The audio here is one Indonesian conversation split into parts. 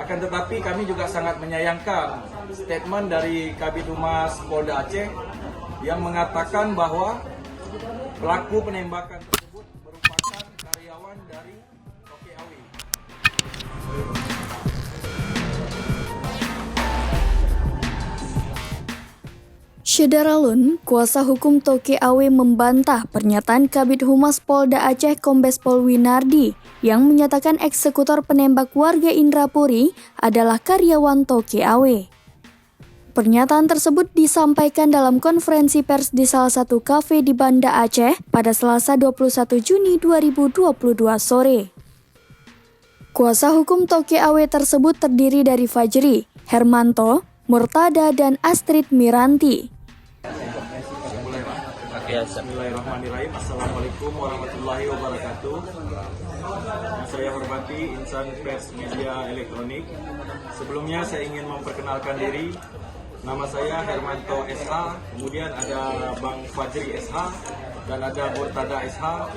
Akan tetapi kami juga sangat menyayangkan statement dari Kabid Humas Polda Aceh yang mengatakan bahwa pelaku penembakan tersebut merupakan karyawan dari TOKI. Syederalun, kuasa hukum Toke Awe membantah pernyataan Kabid Humas Polda Aceh Kombes Pol Winardi yang menyatakan eksekutor penembak warga Indrapuri adalah karyawan Toke Awe. Pernyataan tersebut disampaikan dalam konferensi pers di salah satu kafe di Banda Aceh pada Selasa 21 Juni 2022 sore. Kuasa hukum Toke Awe tersebut terdiri dari Fajri, Hermanto, Murtada, dan Astrid Miranti. Bismillahirrahmanirrahim. Assalamualaikum warahmatullahi wabarakatuh. Yang saya hormati insan pers media elektronik. Sebelumnya saya ingin memperkenalkan diri. Nama saya Hermanto SH, kemudian ada Bang Fajri SH, dan ada Murtada SH.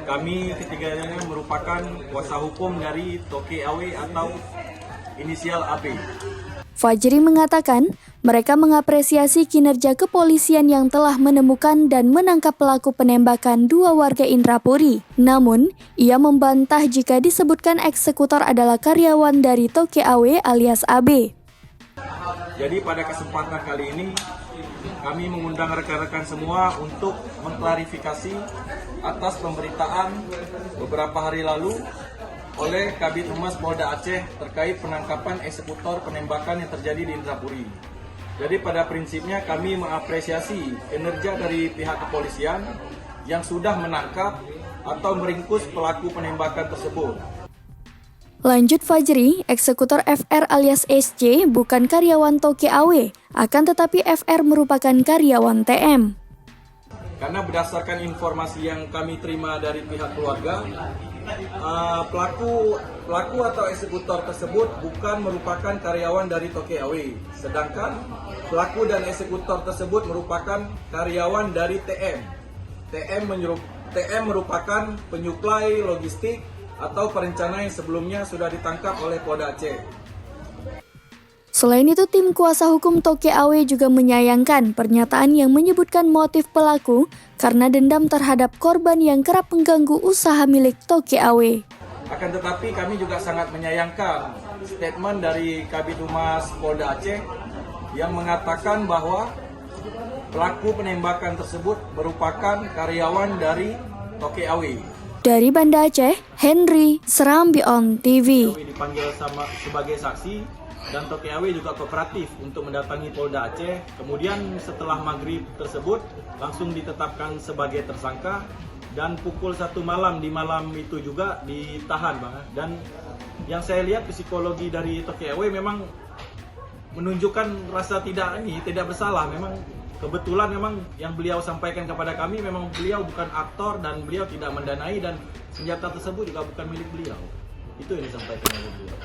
Kami ketiganya merupakan kuasa hukum dari Toke Awe atau inisial AB. Fajri mengatakan mereka mengapresiasi kinerja kepolisian yang telah menemukan dan menangkap pelaku penembakan dua warga Indrapuri. Namun, ia membantah jika disebutkan eksekutor adalah karyawan dari Toke Awe alias AB. Jadi pada kesempatan kali ini kami mengundang rekan-rekan semua untuk mengklarifikasi atas pemberitaan beberapa hari lalu oleh Kabid Humas Polda Aceh terkait penangkapan eksekutor penembakan yang terjadi di Indrapuri. Jadi pada prinsipnya kami mengapresiasi kinerja dari pihak kepolisian yang sudah menangkap atau meringkus pelaku penembakan tersebut. Lanjut Fajri, eksekutor FR alias SC bukan karyawan Toke Awe, akan tetapi FR merupakan karyawan TM. Karena berdasarkan informasi yang kami terima dari pihak keluarga, pelaku atau eksekutor tersebut bukan merupakan karyawan dari Toke Awe, sedangkan pelaku dan eksekutor tersebut merupakan karyawan dari TM. TM merupakan penyuplai logistik atau perencana yang sebelumnya sudah ditangkap oleh Polda Aceh. Selain itu, tim kuasa hukum Toke Awe juga menyayangkan pernyataan yang menyebutkan motif pelaku karena dendam terhadap korban yang kerap mengganggu usaha milik Toke Awe. Akan tetapi kami juga sangat menyayangkan statement dari Kabid Humas Polda Aceh yang mengatakan bahwa pelaku penembakan tersebut merupakan karyawan dari Toke Awe. Dari Banda Aceh, Henry, Serambi On TV. Dipanggil sebagai saksi dan Toke Awe juga kooperatif untuk mendatangi Polda Aceh. Kemudian setelah maghrib tersebut langsung ditetapkan sebagai tersangka dan pukul 1 malam di malam itu juga ditahan, Bang. Dan yang saya lihat psikologi dari Toke Awe memang menunjukkan rasa tidak bersalah. Memang kebetulan memang yang beliau sampaikan kepada kami memang beliau bukan aktor dan beliau tidak mendanai dan senjata tersebut juga bukan milik beliau. Itu yang disampaikan oleh beliau.